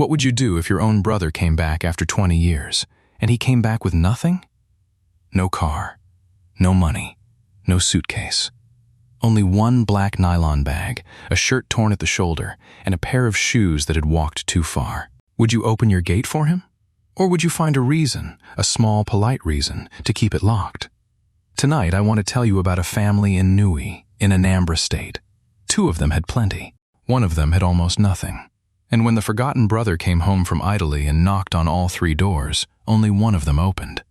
What would you do if your own brother came back after 20 years, and he came back with nothing? No car, no money, no suitcase. Only one black nylon bag, a shirt torn at the shoulder, and a pair of shoes that had walked too far. Would you open your gate for him? Or would you find a reason, a small, polite reason, to keep it locked? Tonight, I want to tell you about a family in Nnewi, in Anambra State. 2 of them had plenty. 1 of them had almost nothing. And when the forgotten brother came home from Italy and knocked on all 3 doors, only 1 of them opened.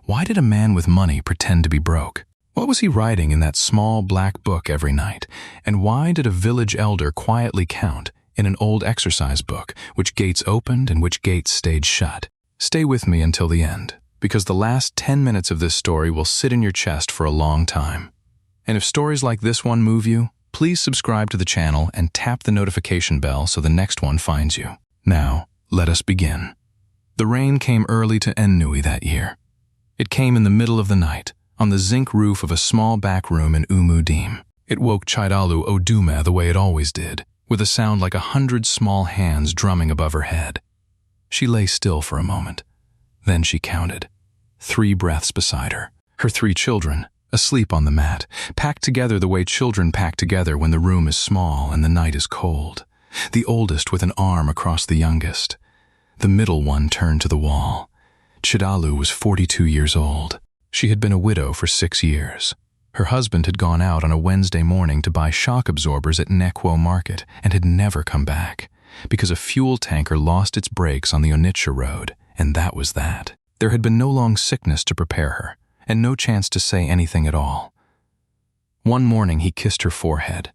Why did a man with money pretend to be broke? What was he writing in that small black book every night? And why did a village elder quietly count in an old exercise book which gates opened and which gates stayed shut? Stay with me until the end, because the last 10 minutes of this story will sit in your chest for a long time. And if stories like this one move you, please subscribe to the channel and tap the notification bell so the next one finds you. Now, let us begin. The rain came early to Nnewi that year. It came in the middle of the night, on the zinc roof of a small back room in Umudim. It woke Chidalu Odume the way it always did, with a sound like 100 small hands drumming above her head. She lay still for a moment. Then she counted. 3 breaths beside her. Her 3 children, asleep on the mat, packed together the way children pack together when the room is small and the night is cold. The oldest with an arm across the youngest. The middle one turned to the wall. Chidalu was 42 years old. She had been a widow for 6 years. Her husband had gone out on a Wednesday morning to buy shock absorbers at Nnewi market and had never come back, because a fuel tanker lost its brakes on the Onitsha road, and that was that. There had been no long sickness to prepare her, and no chance to say anything at all. One morning he kissed her forehead.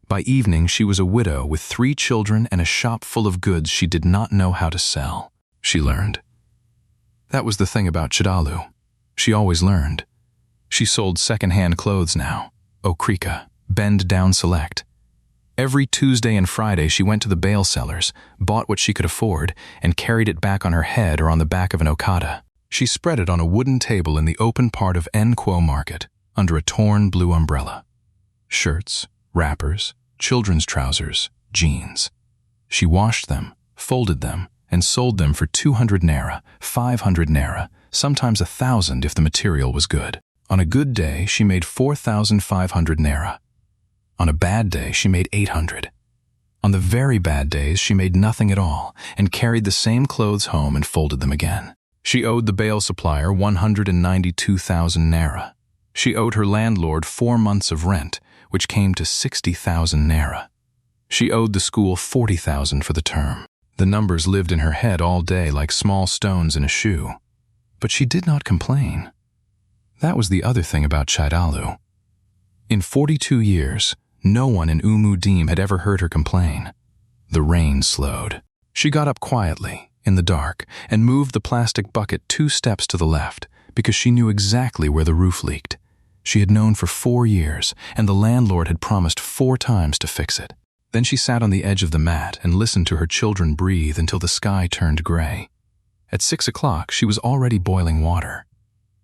By evening she was a widow with 3 children and a shop full of goods she did not know how to sell, she learned. That was the thing about Chidalu. She always learned. She sold second-hand clothes now, okrika, bend-down select. Every Tuesday and Friday she went to the bale sellers, bought what she could afford, and carried it back on her head or on the back of an okada. She spread it on a wooden table in the open part of Nnewi market, under a torn blue umbrella. Shirts, wrappers, children's trousers, jeans. She washed them, folded them, and sold them for 200 naira, 500 naira, sometimes 1,000 if the material was good. On a good day, she made 4,500 naira. On a bad day, she made 800. On the very bad days, she made nothing at all and carried the same clothes home and folded them again. She owed the bale supplier 192,000 naira. She owed her landlord 4 months of rent, which came to 60,000 naira. She owed the school 40,000 for the term. The numbers lived in her head all day like small stones in a shoe. But she did not complain. That was the other thing about Chidalu. In 42 years, no one in Umudim had ever heard her complain. The rain slowed. She got up quietly, in the dark, and moved the plastic bucket 2 steps to the left, because she knew exactly where the roof leaked. She had known for 4 years, and the landlord had promised 4 times to fix it. Then she sat on the edge of the mat and listened to her children breathe until the sky turned gray. At 6 o'clock, she was already boiling water.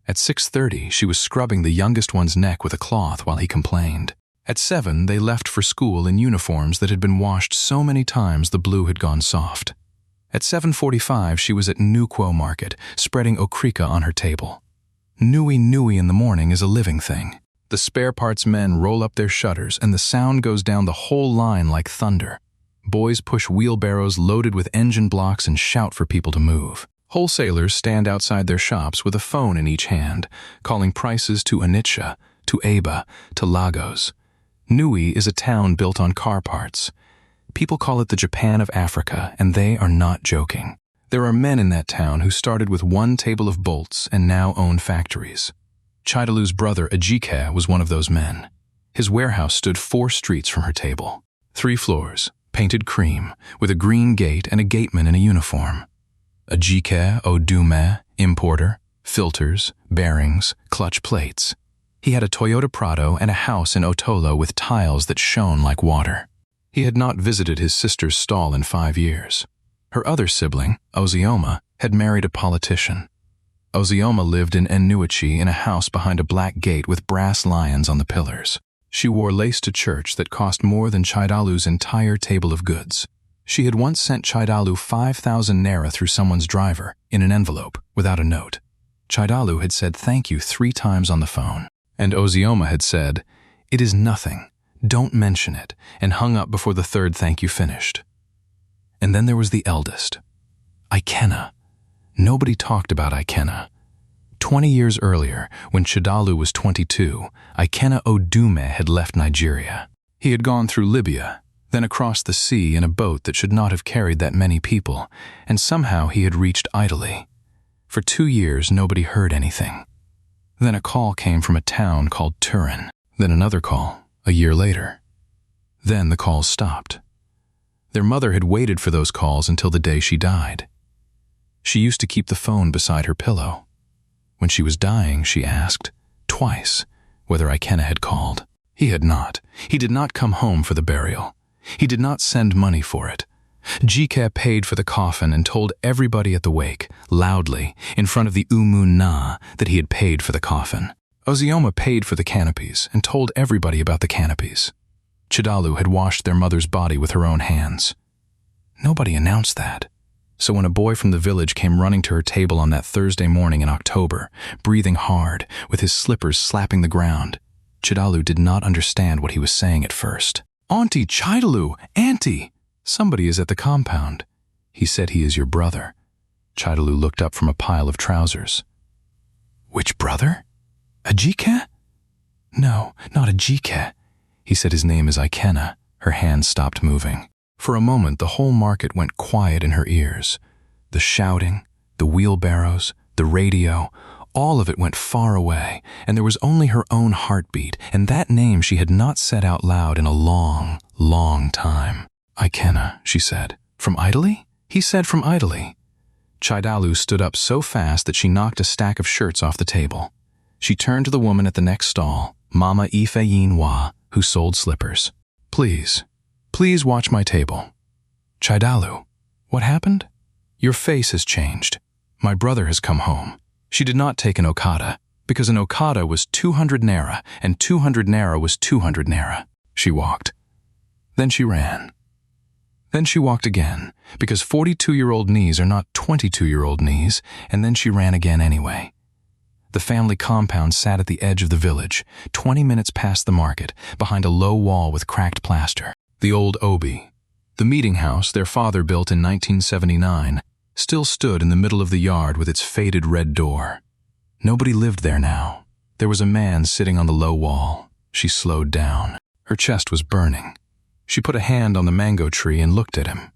At 6:30, she was scrubbing the youngest one's neck with a cloth while he complained. At 7, they left for school in uniforms that had been washed so many times the blue had gone soft. At 7:45, she was at Nnewi market, spreading okrika on her table. Nnewi in the morning is a living thing. The spare parts men roll up their shutters and the sound goes down the whole line like thunder. Boys push wheelbarrows loaded with engine blocks and shout for people to move. Wholesalers stand outside their shops with a phone in each hand, calling prices to Onitsha, to Aba, to Lagos. Nnewi is a town built on car parts. People call it the Japan of Africa, and they are not joking. There are men in that town who started with 1 table of bolts and now own factories. Chidalu's brother Ikenna was one of those men. His warehouse stood 4 streets from her table. 3 floors, painted cream, with a green gate and a gateman in a uniform. Ikenna Odume, importer, filters, bearings, clutch plates. He had a Toyota Prado and a house in Otolo with tiles that shone like water. He had not visited his sister's stall in 5 years. Her other sibling, Ozioma, had married a politician. Ozioma lived in Nnewi in a house behind a black gate with brass lions on the pillars. She wore lace to church that cost more than Chidalu's entire table of goods. She had once sent Chidalu 5,000 naira through someone's driver in an envelope without a note. Chidalu had said thank you 3 times on the phone, and Ozioma had said, "It is nothing, don't mention it," and hung up before the 3rd thank you finished. And then there was the eldest, Ikenna. Nobody talked about Ikenna. 20 years earlier, when Chidalu was 22, Ikenna Odume had left Nigeria. He had gone through Libya, then across the sea in a boat that should not have carried that many people, and somehow he had reached Italy. For 2 years, nobody heard anything. Then a call came from a town called Turin. Then another call, a year later. Then the calls stopped. Their mother had waited for those calls until the day she died. She used to keep the phone beside her pillow. When she was dying, she asked, twice, whether Ikenna had called. He had not. He did not come home for the burial. He did not send money for it. Jike paid for the coffin and told everybody at the wake, loudly, in front of the Umunna, that he had paid for the coffin. Ozioma paid for the canopies and told everybody about the canopies. Chidalu had washed their mother's body with her own hands. Nobody announced that. So when a boy from the village came running to her table on that Thursday morning in October, breathing hard, with his slippers slapping the ground, Chidalu did not understand what he was saying at first. "Auntie Chidalu! Auntie! Somebody is at the compound. He said he is your brother." Chidalu looked up from a pile of trousers. "Which brother? Ajike?" "No, not Ajike." He said his name is Ikenna. Her hand stopped moving. For a moment, the whole market went quiet in her ears. The shouting, the wheelbarrows, the radio, all of it went far away, and there was only her own heartbeat, and that name she had not said out loud in a long, long time. "Ikenna," she said. "From Italy?" He said from Italy. Chidalu stood up so fast that she knocked a stack of shirts off the table. She turned to the woman at the next stall, Mama Ifeyinwa, who sold slippers. Please watch my table." "Chidalu, what happened?" "Your face has changed. My brother has come home." She did not take an okada, because an okada was 200 naira, and 200 naira was 200 naira. She walked. Then she ran. Then she walked again, because 42-year-old knees are not 22-year-old knees, and then she ran again anyway. The family compound sat at the edge of the village, 20 minutes past the market, behind a low wall with cracked plaster. The old Obi, the meeting house their father built in 1979, still stood in the middle of the yard with its faded red door. Nobody lived there now. There was a man sitting on the low wall. She slowed down. Her chest was burning. She put a hand on the mango tree and looked at him.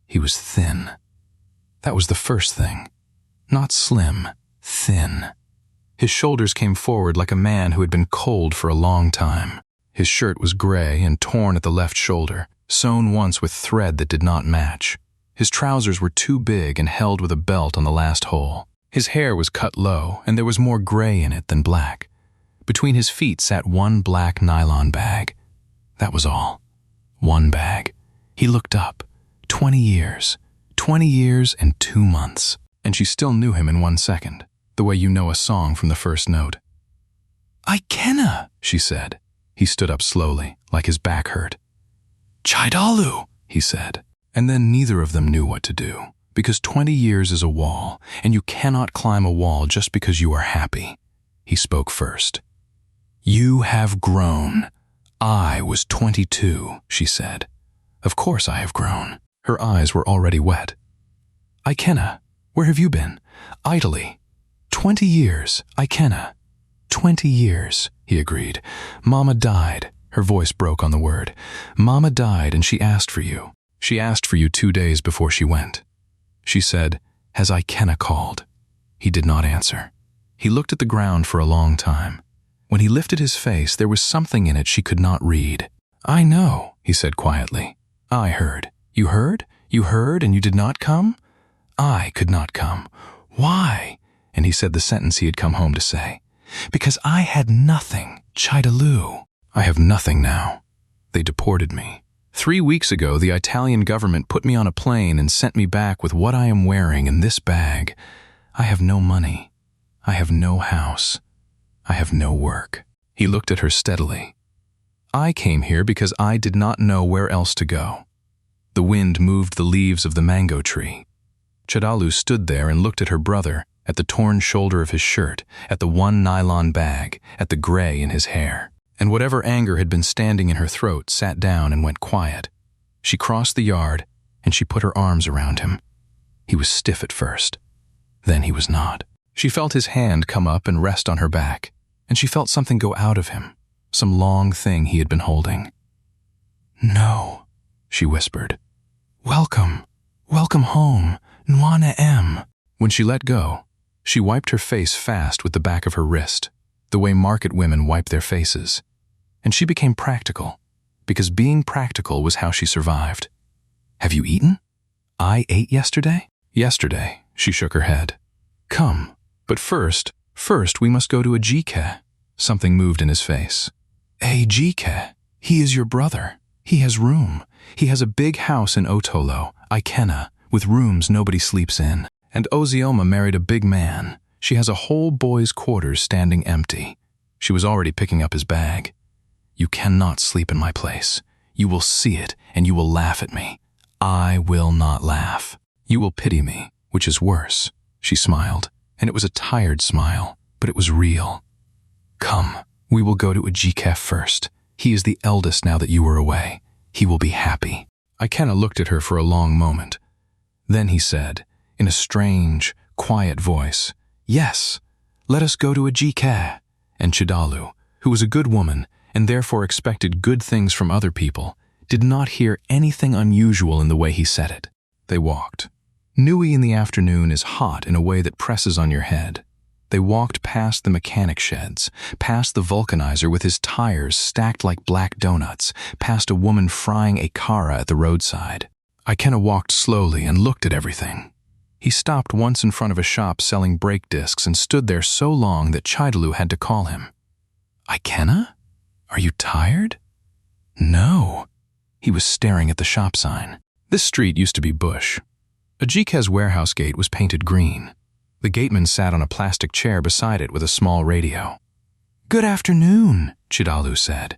He was thin. That was the first thing. Not slim, thin. His shoulders came forward like a man who had been cold for a long time. His shirt was gray and torn at the left shoulder, sewn once with thread that did not match. His trousers were too big and held with a belt on the last hole. His hair was cut low, and there was more gray in it than black. Between his feet sat one black nylon bag. That was all. One bag. He looked up. 20 years. 20 years and 2 months. And she still knew him in 1 second, the way you know a song from the first note. "Ikenna," she said. He stood up slowly, like his back hurt. "Chidalu," he said. And then neither of them knew what to do, because 20 years is a wall, and you cannot climb a wall just because you are happy. He spoke first. "You have grown. I was 22, she said. "Of course I have grown." Her eyes were already wet. "Ikenna, where have you been?" "Italy." 20 years, Ikenna. 20 years, he agreed. "Mama died." Her voice broke on the word. "Mama died and she asked for you. She asked for you 2 days before she went." She said, "Has Ikenna called?" He did not answer. He looked at the ground for a long time. When he lifted his face, there was something in it she could not read. "I know," he said quietly. "I heard." "You heard? You heard and you did not come?" "I could not come." "Why?" And he said the sentence he had come home to say. "Because I had nothing, Chidalu." "I have nothing now. They deported me. 3 weeks ago, the Italian government put me on a plane and sent me back with what I am wearing in this bag. I have no money. I have no house. I have no work." He looked at her steadily. "I came here because I did not know where else to go. The wind moved the leaves of the mango tree. Chidalu stood there and looked at her brother, at the torn shoulder of his shirt, at the one nylon bag, at the gray in his hair. And whatever anger had been standing in her throat sat down and went quiet. She crossed the yard, and she put her arms around him. He was stiff at first. Then he was not. She felt his hand come up and rest on her back, and she felt something go out of him, some long thing he had been holding. "No," she whispered. "Welcome. Welcome home, Nnewi." When she let go, she wiped her face fast with the back of her wrist, the way market women wipe their faces. And she became practical, because being practical was how she survived. "Have you eaten?" "I ate yesterday?" "Yesterday," she shook her head. "Come, but first we must go to Ejike." Something moved in his face. "Ejike, he is your brother. He has room. He has a big house in Otolo, Ikenna, with rooms nobody sleeps in. And Ozioma married a big man. She has a whole boys' quarters standing empty." She was already picking up his bag. "You cannot sleep in my place. You will see it, and you will laugh at me. I will not laugh. You will pity me, which is worse." She smiled, and it was a tired smile, but it was real. "Come, we will go to Ejike first. He is the eldest now that you are away. He will be happy." Ikenna looked at her for a long moment. Then he said, in a strange, quiet voice, "Yes, let us go to Ejike." And Chidalu, who was a good woman and therefore expected good things from other people, did not hear anything unusual in the way he said it. They walked. Nnewi in the afternoon is hot in a way that presses on your head. They walked past the mechanic sheds, past the vulcanizer with his tires stacked like black donuts, past a woman frying a kara at the roadside. Ikenna walked slowly and looked at everything. He stopped once in front of a shop selling brake discs and stood there so long that Chidalu had to call him. "Ikenna? Are you tired?" "No." He was staring at the shop sign. This street used to be bush. Ejike's warehouse gate was painted green. The gateman sat on a plastic chair beside it with a small radio. "Good afternoon," Chidalu said.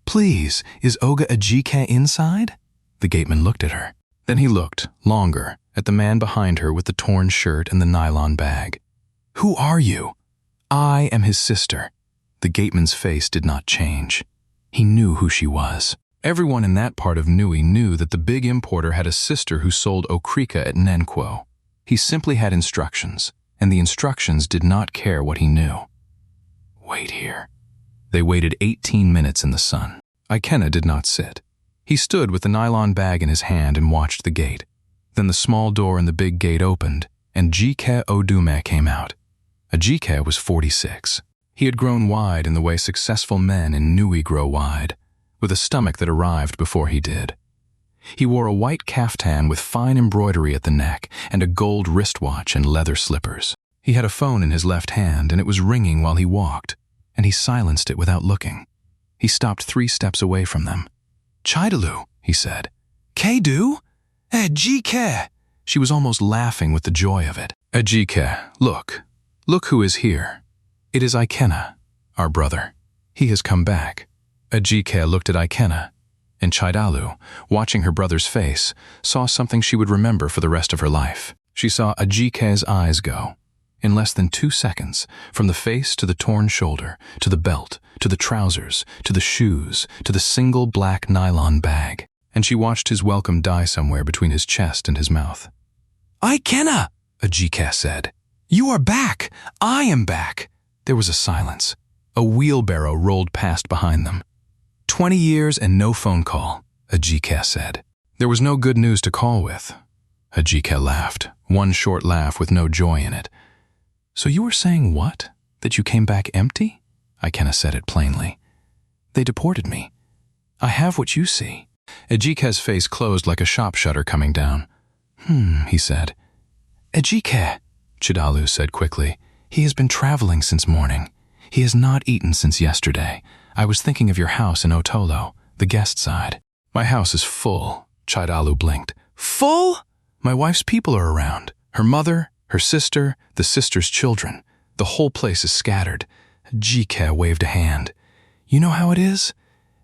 "Please, is Oga Ejike inside?" The gateman looked at her. Then he looked, longer, at the man behind her with the torn shirt and the nylon bag. "Who are you?" "I am his sister." The gateman's face did not change. He knew who she was. Everyone in that part of Nnewi knew that the big importer had a sister who sold okrika at Nnewi. He simply had instructions, and the instructions did not care what he knew. "Wait here." They waited 18 minutes in the sun. Ikenna did not sit. He stood with the nylon bag in his hand and watched the gate. Then the small door in the big gate opened, and Ikenna Odume came out. Ejike was 46. He had grown wide in the way successful men in Nnewi grow wide, with a stomach that arrived before he did. He wore a white kaftan with fine embroidery at the neck and a gold wristwatch and leather slippers. He had a phone in his left hand, and it was ringing while he walked, and he silenced it without looking. He stopped 3 steps away from them. "Chidalu," he said. "Kedu? Ejike!" She was almost laughing with the joy of it. "Ejike, look. Look who is here. It is Ikenna, our brother. He has come back." Ejike looked at Ikenna, and Chidalu, watching her brother's face, saw something she would remember for the rest of her life. She saw Ejike's eyes go, in less than 2 seconds, from the face to the torn shoulder, to the belt, to the trousers, to the shoes, to the single black nylon bag, and she watched his welcome die somewhere between his chest and his mouth. "Ikenna!" Ejike said. "You are back! I am back!" There was a silence. A wheelbarrow rolled past behind them. 20 years and no phone call, Ejike said. There was no good news to call with. Ejike laughed, one short laugh with no joy in it. "So you were saying what? That you came back empty?" Ikenna said it plainly. "They deported me. I have what you see." Ejike's face closed like a shop shutter coming down. He said. "Ejike," Chidalu said quickly. "He has been traveling since morning. He has not eaten since yesterday. I was thinking of your house in Otolo, the guest side." "My house is full," Chidalu blinked. "Full?" "My wife's people are around. Her mother, her sister, the sister's children. The whole place is scattered." Ejike waved a hand. "You know how it is?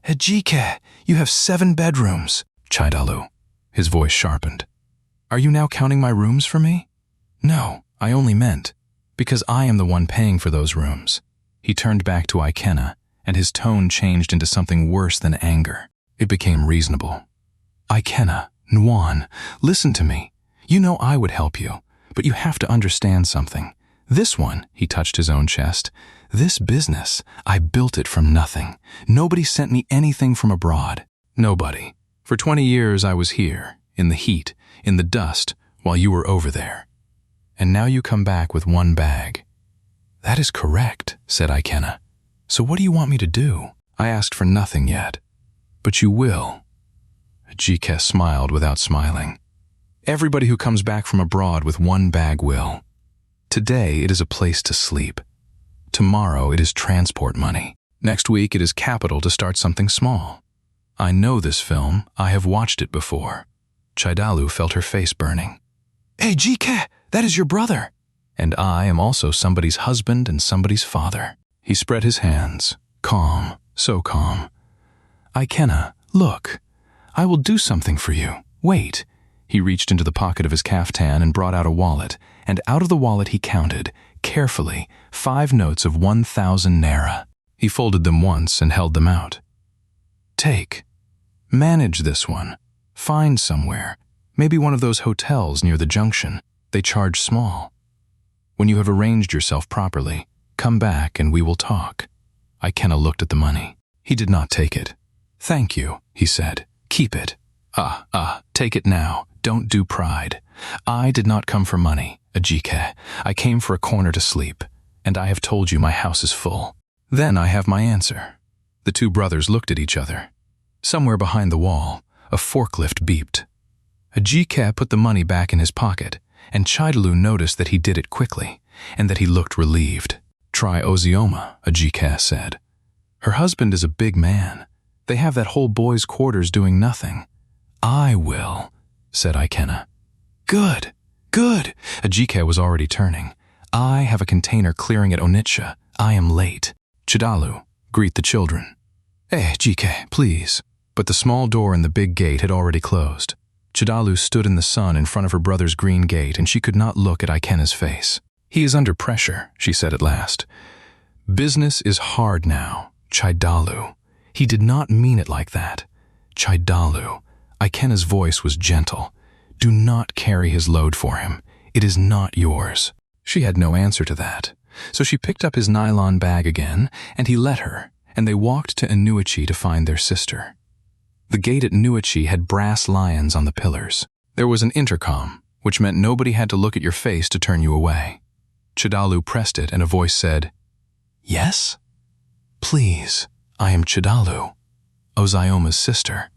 Ejike, you have 7 bedrooms." "Chidalu, His voice sharpened. Are you now counting my rooms for me? No, I only meant, because I am the one paying for those rooms. He turned back to Ikenna, and his tone changed into something worse than anger. It became reasonable. Ikenna, Nwan, listen to me. You know I would help you, but you have to understand something. This one, he touched his own chest, this business, I built it from nothing. Nobody sent me anything from abroad. Nobody. For 20 years I was here, in the heat, in the dust, while you were over there. And now you come back with one bag. That is correct, said Ikenna. So what do you want me to do? I asked for nothing yet. But you will. Jike smiled without smiling. Everybody who comes back from abroad with one bag will. Today it is a place to sleep. Tomorrow it is transport money. Next week it is capital to start something small. I know this film. I have watched it before. Chidalu felt her face burning. Hey, Jike, that is your brother. And I am also somebody's husband and somebody's father. He spread his hands, calm, so calm. Ikenna, look. I will do something for you. Wait. He reached into the pocket of his kaftan and brought out a wallet, and out of the wallet he counted, carefully, 5 notes of 1,000 naira. He folded them once and held them out. Take. Manage this one. Find somewhere. Maybe one of those hotels near the junction. They charge small. When you have arranged yourself properly, come back and we will talk. Ikenna looked at the money. He did not take it. Thank you, he said. Keep it. Take it now. Don't do pride. I did not come for money, Ajike. I came for a corner to sleep, and I have told you my house is full. Then I have my answer. The two brothers looked at each other. Somewhere behind the wall, a forklift beeped. Ajike put the money back in his pocket, and Chidalu noticed that he did it quickly, and that he looked relieved. Try Ozioma, Ajike said. Her husband is a big man. They have that whole boys' quarters doing nothing. I will, said Ikenna. Good, good. Ajike was already turning. I have a container clearing at Onitsha. I am late. Chidalu, greet the children. Ajike, please. But the small door in the big gate had already closed. Chidalu stood in the sun in front of her brother's green gate, and she could not look at Ikenna's face. He is under pressure, she said at last. Business is hard now, Chidalu. He did not mean it like that. Chidalu. Ikenna's voice was gentle. Do not carry his load for him. It is not yours. She had no answer to that. So she picked up his nylon bag again, and he let her, and they walked to Nnewi to find their sister. The gate at Nnewi had brass lions on the pillars. There was an intercom, which meant nobody had to look at your face to turn you away. Chidalu pressed it, and a voice said, Yes? Please, I am Chidalu, Ozioma's sister.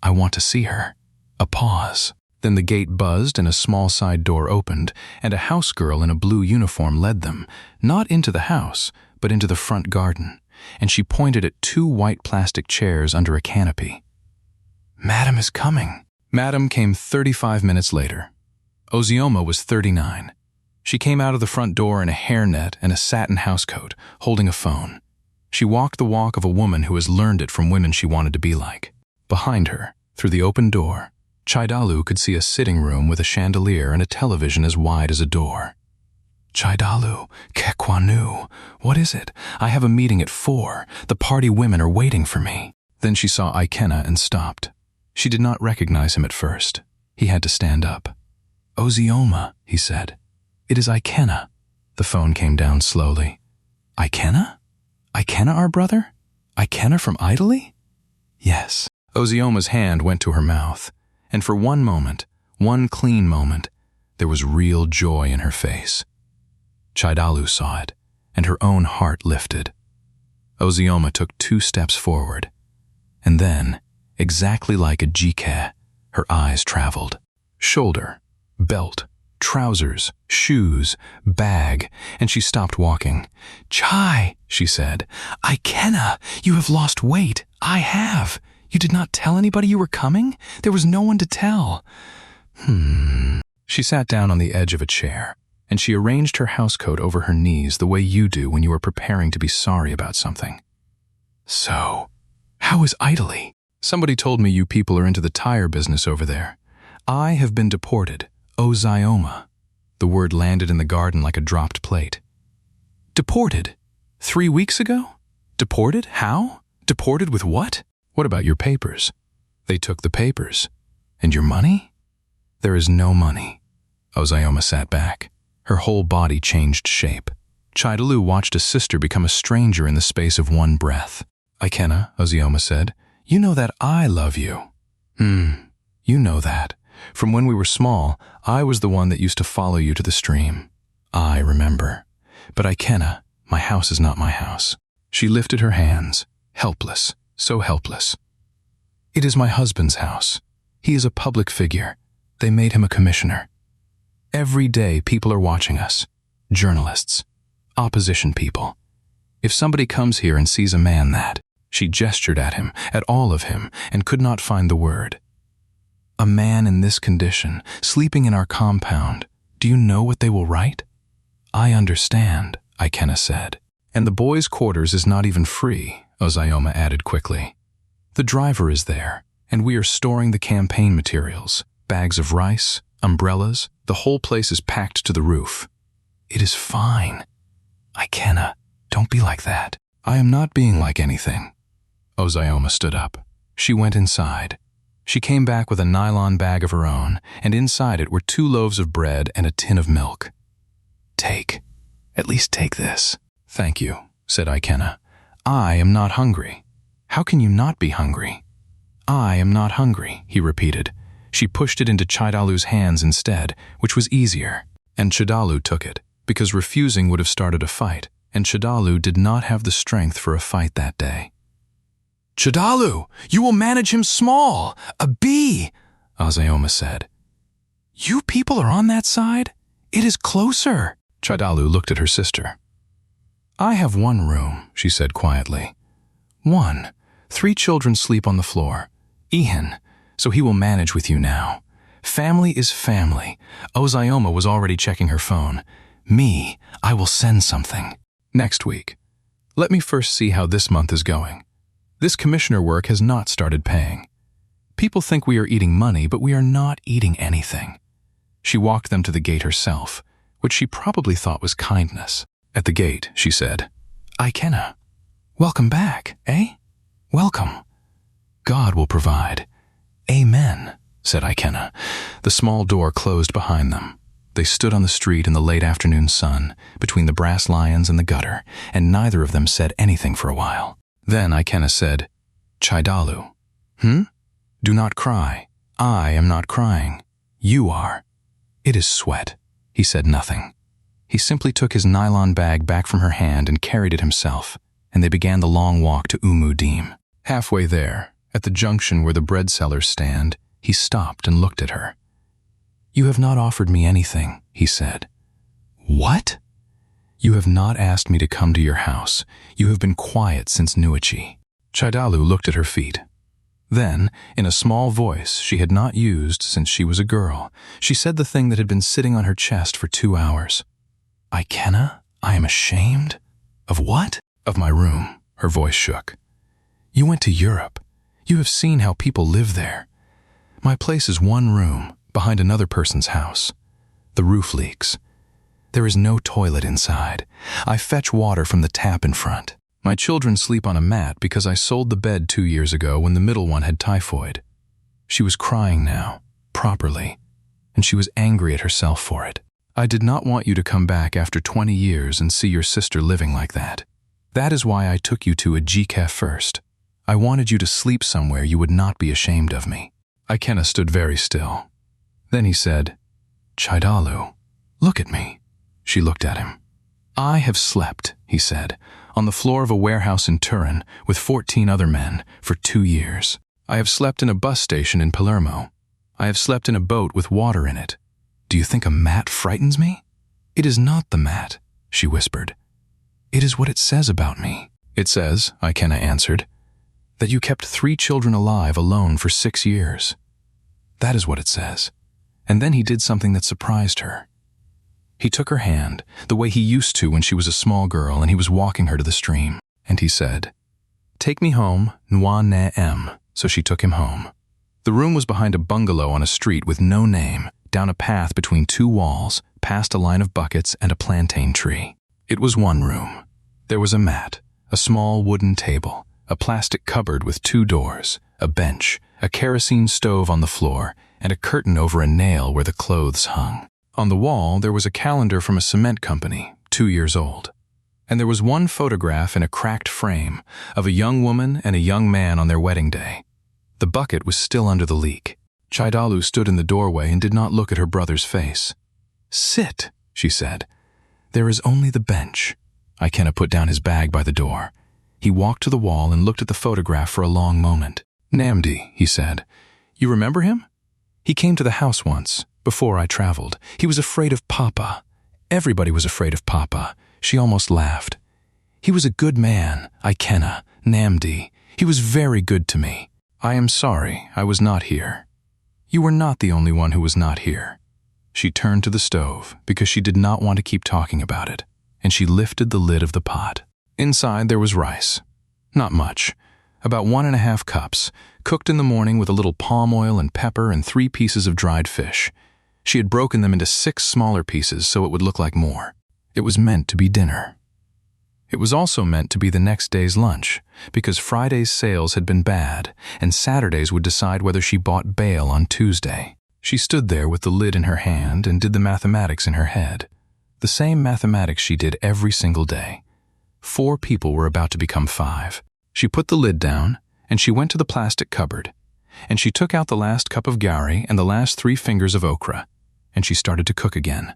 I want to see her. A pause. Then the gate buzzed and a small side door opened, and a house girl in a blue uniform led them, not into the house, but into the front garden, and she pointed at 2 white plastic chairs under a canopy. Madam is coming. Madam came 35 minutes later. Ozioma was 39. She came out of the front door in a hairnet and a satin housecoat, holding a phone. She walked the walk of a woman who has learned it from women she wanted to be like. Behind her, through the open door, Chidalu could see a sitting room with a chandelier and a television as wide as a door. Chidalu, Kekwanu, what is it? I have a meeting at 4. The party women are waiting for me. Then she saw Ikenna and stopped. She did not recognize him at first. He had to stand up. Ozioma, he said. It is Ikenna. The phone came down slowly. Ikenna? Ikenna, our brother? Ikenna from Italy? Yes. Ozioma's hand went to her mouth, and for one moment, one clean moment, there was real joy in her face. Chidalu saw it, and her own heart lifted. Ozioma took 2 steps forward, and then, exactly like a jike, her eyes traveled. Shoulder, belt, trousers, shoes, bag, and she stopped walking. Chai, she said, Ikenna, you have lost weight. I have. You did not tell anybody you were coming? There was no one to tell. She sat down on the edge of a chair, and she arranged her housecoat over her knees the way you do when you are preparing to be sorry about something. So, how is Italy? Somebody told me you people are into the tire business over there. I have been deported, O Zyoma. The word landed in the garden like a dropped plate. Deported? 3 weeks ago? Deported? How? Deported with what? What about your papers? They took the papers. And your money? There is no money. Zyoma sat back. Her whole body changed shape. Chidalu watched a sister become a stranger in the space of one breath. Ikenna, Zyoma said, you know that I love you. You know that. From when we were small, I was the one that used to follow you to the stream. I remember. But Ikenna, my house is not my house. She lifted her hands, helpless, so helpless. It is my husband's house. He is a public figure. They made him a commissioner. Every day people are watching us. Journalists. Opposition people. If somebody comes here and sees a man that, she gestured at him, at all of him, and could not find the word. A man in this condition, sleeping in our compound, do you know what they will write? I understand, Ikenna said. And the boys' quarters is not even free, Zyoma added quickly. The driver is there, and we are storing the campaign materials, bags of rice, umbrellas, the whole place is packed to the roof. It is fine. Ikenna, don't be like that. I am not being like anything. Zyoma stood up. She went inside. She came back with a nylon bag of her own, and inside it were 2 loaves of bread and a tin of milk. Take. At least take this. Thank you, said Ikenna. I am not hungry. How can you not be hungry? I am not hungry, he repeated. She pushed it into Chidalu's hands instead, which was easier, and Chidalu took it, because refusing would have started a fight, and Chidalu did not have the strength for a fight that day. Chidalu, you will manage him small, a bee, Zyoma said. You people are on that side? It is closer. Chidalu looked at her sister. I have 1 room, she said quietly. 1. 3 children sleep on the floor. Ihan, so he will manage with you now. Family is family. Zyoma was already checking her phone. Me, I will send something. Next week. Let me first see how this month is going. This commissioner work has not started paying. People think we are eating money, but we are not eating anything. She walked them to the gate herself, which she probably thought was kindness. At the gate, she said, Ikenna, welcome back, eh? Welcome. God will provide. Amen, said Ikenna. The small door closed behind them. They stood on the street in the late afternoon sun, between the brass lions and the gutter, and neither of them said anything for a while. Then Ikenna said, Chidalu. Do not cry. I am not crying. You are. It is sweat. He said nothing. He simply took his nylon bag back from her hand and carried it himself, and they began the long walk to Umudim. Halfway there, at the junction where the bread sellers stand, he stopped and looked at her. You have not offered me anything, he said. What? You have not asked me to come to your house. You have been quiet since Nnewi. Chidalu looked at her feet. Then, in a small voice she had not used since she was a girl, she said the thing that had been sitting on her chest for 2 hours. Ikenna, I am ashamed. Of what? Of my room. Her voice shook. You went to Europe. You have seen how people live there. My place is 1 room, behind another person's house. The roof leaks. There is no toilet inside. I fetch water from the tap in front. My children sleep on a mat because I sold the bed 2 years ago when the middle one had typhoid. She was crying now, properly, and she was angry at herself for it. I did not want you to come back after 20 years and see your sister living like that. That is why I took you to Ajike first. I wanted you to sleep somewhere you would not be ashamed of me. Ikenna stood very still. Then he said, Chidalu, look at me. She looked at him. I have slept, he said, on the floor of a warehouse in Turin with 14 other men for 2 years. I have slept in a bus station in Palermo. I have slept in a boat with water in it. Do you think a mat frightens me? It is not the mat, she whispered. It is what it says about me. It says, Ikenna answered, that you kept 3 children alive alone for 6 years. That is what it says. And then he did something that surprised her. He took her hand, the way he used to when she was a small girl and he was walking her to the stream, and he said, Take me home, Nwa Ne Em. So she took him home. The room was behind a bungalow on a street with no name, down a path between two walls, past a line of buckets and a plantain tree. It was one room. There was a mat, a small wooden table, a plastic cupboard with two doors, a bench, a kerosene stove on the floor, and a curtain over a nail where the clothes hung. On the wall, there was a calendar from a cement company, 2 years old. And there was one photograph in a cracked frame of a young woman and a young man on their wedding day. The bucket was still under the leak. Chidalu stood in the doorway and did not look at her brother's face. "Sit," she said. "There is only the bench." Ikenna put down his bag by the door. He walked to the wall and looked at the photograph for a long moment. "Nnamdi," he said. "You remember him? He came to the house once, before I traveled. He was afraid of Papa. Everybody was afraid of Papa." She almost laughed. "He was a good man, Ikenna, Nnamdi. He was very good to me. I am sorry I was not here." "You were not the only one who was not here." She turned to the stove because she did not want to keep talking about it, and she lifted the lid of the pot. Inside there was rice. Not much. About 1.5 cups, cooked in the morning with a little palm oil and pepper and 3 pieces of dried fish. She had broken them into 6 smaller pieces so it would look like more. It was meant to be dinner. It was also meant to be the next day's lunch, because Friday's sales had been bad, and Saturdays would decide whether she bought bail on Tuesday. She stood there with the lid in her hand and did the mathematics in her head. The same mathematics she did every single day. 4 people were about to become 5. She put the lid down, and she went to the plastic cupboard, and she took out the last cup of gari and the last 3 fingers of okra, and she started to cook again.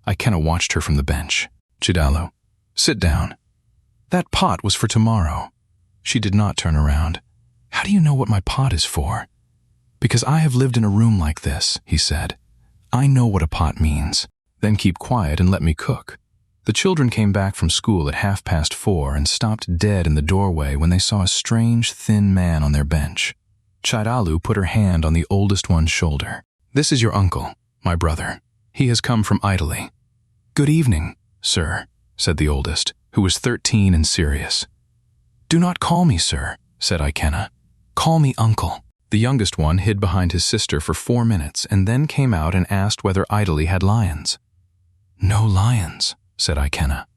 Ikenna watched her from the bench. "Chidalu, sit down. That pot was for tomorrow." She did not turn around. "How do you know what my pot is for?" "Because I have lived in a room like this," he said. "I know what a pot means. Then keep quiet and let me cook." The children came back from school at 4:30 and stopped dead in the doorway when they saw a strange, thin man on their bench. Chidalu put her hand on the oldest one's shoulder. "This is your uncle, my brother. He has come from Italy." "Good evening, sir," said the oldest, who was 13 and serious. "Do not call me sir," said Ikenna. "Call me uncle." The youngest one hid behind his sister for 4 minutes and then came out and asked whether Italy had lions. "No lions," said Ikenna.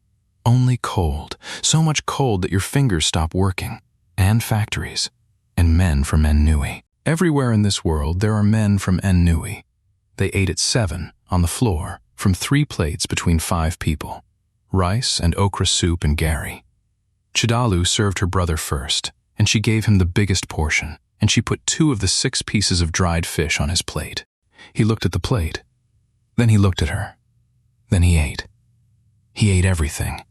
"Only cold, so much cold that your fingers stop working, and factories, and men from Nnewi. Everywhere in this world there are men from Nnewi. They ate at 7, on the floor, from 3 plates between 5 people. Rice and okra soup and gari. Chidalu served her brother first, and she gave him the biggest portion, and she put 2 of the 6 pieces of dried fish on his plate. He looked at the plate. Then he looked at her. Then he ate. He ate everything.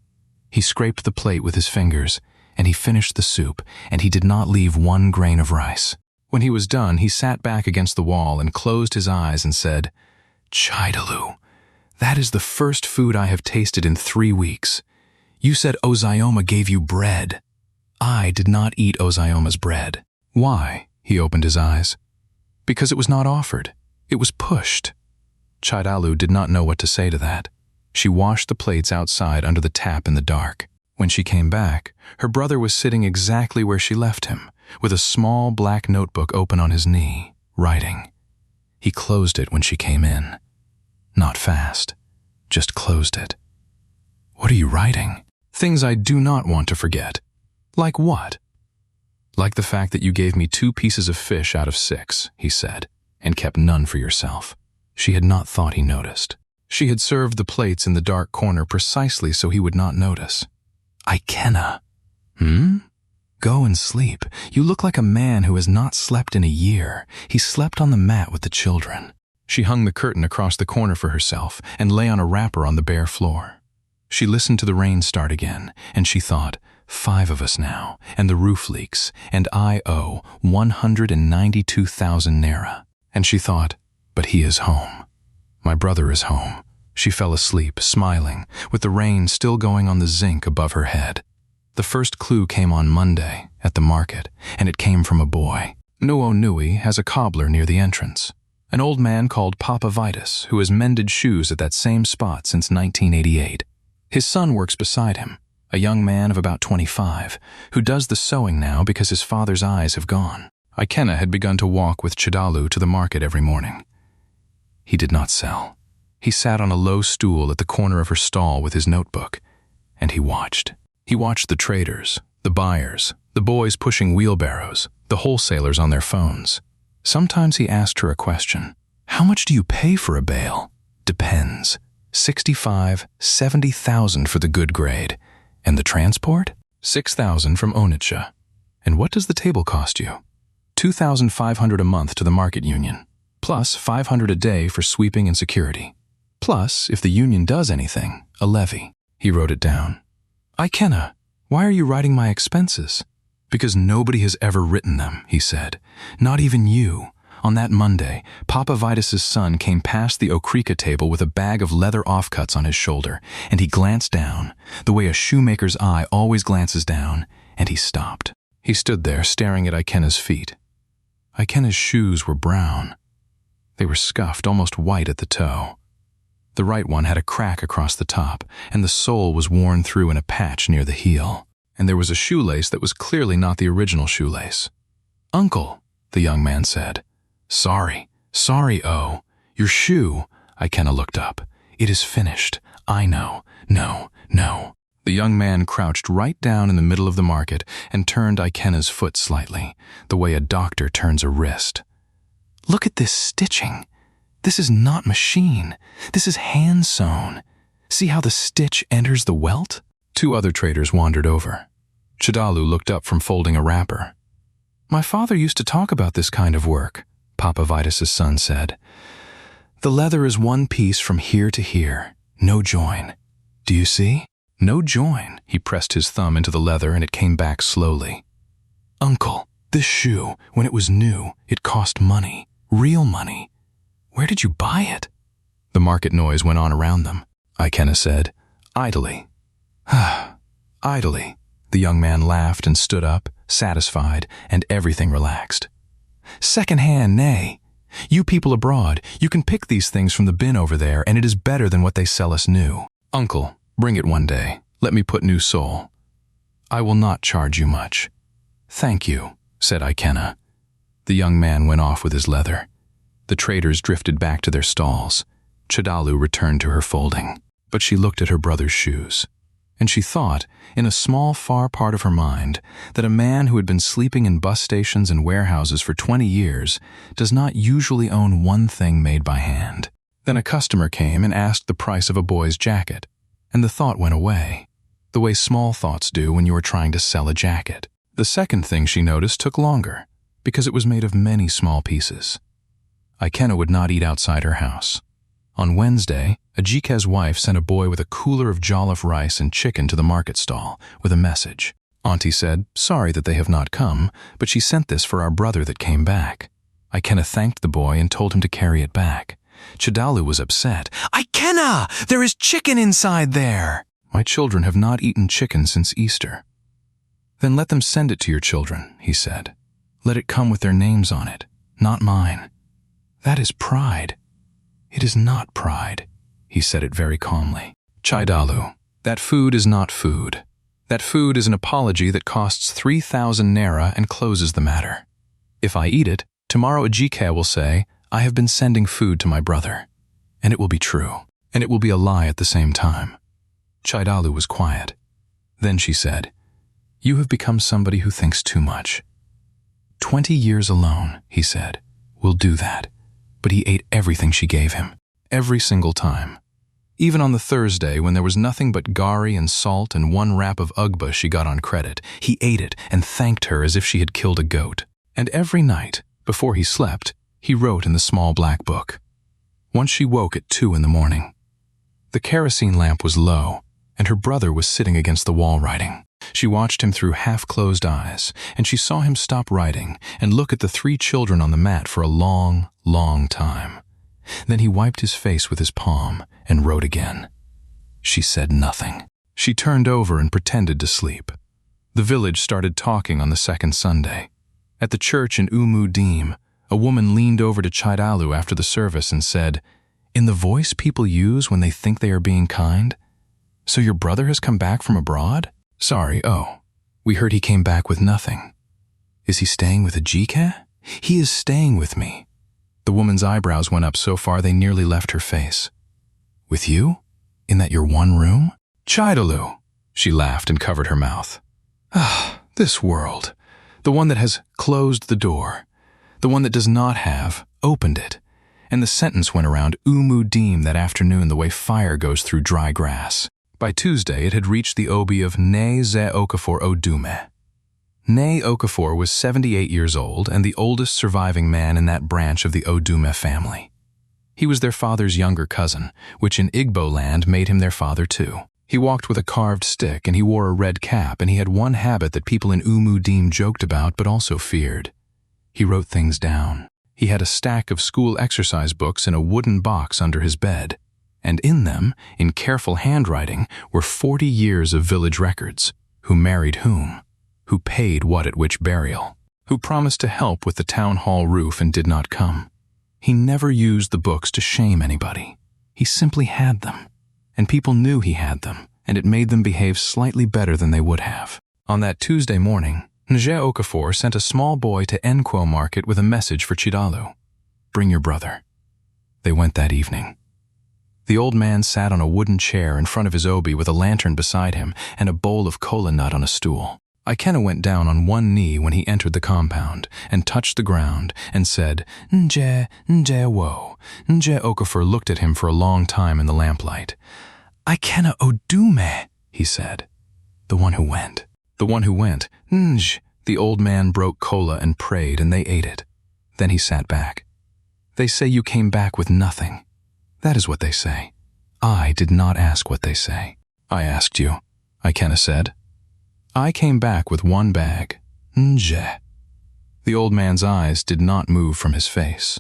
He scraped the plate with his fingers, and he finished the soup, and he did not leave 1 grain of rice. When he was done, he sat back against the wall and closed his eyes and said, "Chidalu, that is the first food I have tasted in 3 weeks. You said Ozayoma gave you bread. I did not eat Ozayoma's bread." "Why?" He opened his eyes. "Because it was not offered. It was pushed." Chidalu did not know what to say to that. She washed the plates outside under the tap in the dark. When she came back, her brother was sitting exactly where she left him, with a small black notebook open on his knee, writing. He closed it when she came in. Not fast, just closed it. "What are you writing?" "Things I do not want to forget." "Like what?" "Like the fact that you gave me 2 pieces of fish out of 6, he said, "and kept none for yourself." She had not thought he noticed. She had served the plates in the dark corner precisely so he would not notice. "Ikenna." "Go and sleep. You look like a man who has not slept in a year. He slept on the mat with the children." She hung the curtain across the corner for herself and lay on a wrapper on the bare floor. She listened to the rain start again, and she thought, 5 of us now, and the roof leaks, and I owe 192,000 naira. And she thought, but he is home. My brother is home. She fell asleep, smiling, with the rain still going on the zinc above her head. The first clue came on Monday, at the market, and it came from a boy. Nnewi has a cobbler near the entrance. An old man called Papa Vitus, who has mended shoes at that same spot since 1988. His son works beside him, a young man of about 25, who does the sewing now because his father's eyes have gone. Ikenna had begun to walk with Chidalu to the market every morning. He did not sell. He sat on a low stool at the corner of her stall with his notebook, and he watched. He watched the traders, the buyers, the boys pushing wheelbarrows, the wholesalers on their phones. Sometimes he asked her a question. How much do you pay for a bale? Depends. 65, 70,000 for the good grade. And the transport? 6,000 from Onitsha. And what does the table cost you? 2,500 a month to the market union, plus 500 a day for sweeping and security. Plus, if the union does anything, a levy. He wrote it down. Ikenna, why are you writing my expenses? Because nobody has ever written them, he said. Not even you. On that Monday, Papa Vitus's son came past the okrika table with a bag of leather offcuts on his shoulder, and he glanced down, the way a shoemaker's eye always glances down, and he stopped. He stood there staring at Ikenna's feet. Ikenna's shoes were brown. They were scuffed, almost white at the toe. The right one had a crack across the top, and the sole was worn through in a patch near the heel. And there was a shoelace that was clearly not the original shoelace. Uncle, the young man said. Sorry, O. Your shoe. Ikenna looked up. It is finished. I know. No. The young man crouched right down in the middle of the market and turned Ikenna's foot slightly, the way a doctor turns a wrist. Look at this stitching. This is not machine. This is hand-sewn. See how the stitch enters the welt? Two other traders wandered over. Chidalu looked up from folding a wrapper. My father used to talk about this kind of work, Papa Vitus's son said. The leather is one piece from here to here, no join. Do you see? No join. He pressed his thumb into the leather and it came back slowly. Uncle, this shoe, when it was new, it cost money, real money. Where did you buy it? The market noise went on around them. Ikenna said, idly. Idly. The young man laughed and stood up, satisfied, and everything relaxed. Second-hand, nay. You people abroad, you can pick these things from the bin over there, and it is better than what they sell us new. Uncle, bring it one day. Let me put new sole. I will not charge you much. Thank you, said Ikenna. The young man went off with his leather. The traders drifted back to their stalls. Chidalu returned to her folding, but she looked at her brother's shoes. And she thought, in a small, far part of her mind, that a man who had been sleeping in bus stations and warehouses for 20 years does not usually own one thing made by hand. Then a customer came and asked the price of a boy's jacket, and the thought went away, the way small thoughts do when you are trying to sell a jacket. The second thing she noticed took longer, because it was made of many small pieces. Ikenna would not eat outside her house. On Wednesday, Ajike's wife sent a boy with a cooler of jollof rice and chicken to the market stall with a message. Auntie said, sorry that they have not come, but she sent this for our brother that came back. Ikenna thanked the boy and told him to carry it back. Chidalu was upset. Ikenna! There is chicken inside there! My children have not eaten chicken since Easter. Then let them send it to your children, he said. Let it come with their names on it, not mine. That is pride. It is not pride, he said it very calmly. Chidalu, that food is not food. That food is an apology that costs 3,000 naira and closes the matter. If I eat it, tomorrow Ajike will say, I have been sending food to my brother. And it will be true, and it will be a lie at the same time. Chidalu was quiet. Then she said, you have become somebody who thinks too much. 20 years alone, he said, will do that. But he ate everything she gave him, every single time. Even on the Thursday, when there was nothing but gari and salt and one wrap of ugba she got on credit, he ate it and thanked her as if she had killed a goat. And every night, before he slept, he wrote in the small black book. Once she woke at 2 in the morning. The kerosene lamp was low, and her brother was sitting against the wall writing. She watched him through half-closed eyes, and she saw him stop writing and look at the 3 children on the mat for a long, long time. Then he wiped his face with his palm and wrote again. She said nothing. She turned over and pretended to sleep. The village started talking on the second Sunday. At the church in Umudim, a woman leaned over to Chidalu after the service and said, in the voice people use when they think they are being kind? So your brother has come back from abroad? Sorry, we heard he came back with nothing. Is he staying with Ejike? He is staying with me. The woman's eyebrows went up so far they nearly left her face. With you? In that your one room? Chidalu! She laughed and covered her mouth. Ah, this world. The one that has closed the door. The one that does not have opened it. And the sentence went around Umudim that afternoon the way fire goes through dry grass. By Tuesday, it had reached the obi of Nnewi Odume. Nnewi Okafor was 78 years old and the oldest surviving man in that branch of the Odume family. He was their father's younger cousin, which in Igbo land made him their father too. He walked with a carved stick and he wore a red cap, and he had one habit that people in Umudim joked about but also feared. He wrote things down. He had a stack of school exercise books in a wooden box under his bed, and in them, in careful handwriting, were 40 years of village records. Who married whom? Who paid what at which burial? Who promised to help with the town hall roof and did not come? He never used the books to shame anybody. He simply had them, and people knew he had them, and it made them behave slightly better than they would have. On that Tuesday morning, Nnewi Okafor sent a small boy to Nkwo market with a message for Chidalu. Bring your brother. They went that evening. The old man sat on a wooden chair in front of his obi with a lantern beside him and a bowl of kola nut on a stool. Ikenna went down on one knee when he entered the compound and touched the ground and said, Nje wo. Nnewi Okafor looked at him for a long time in the lamplight. Ikenna Odume, he said. The one who went. The one who went. Nj. The old man broke kola and prayed, and they ate it. Then he sat back. They say you came back with nothing. That is what they say. I did not ask what they say. I asked you, Ikenna said. I came back with one bag. Nje. The old man's eyes did not move from his face.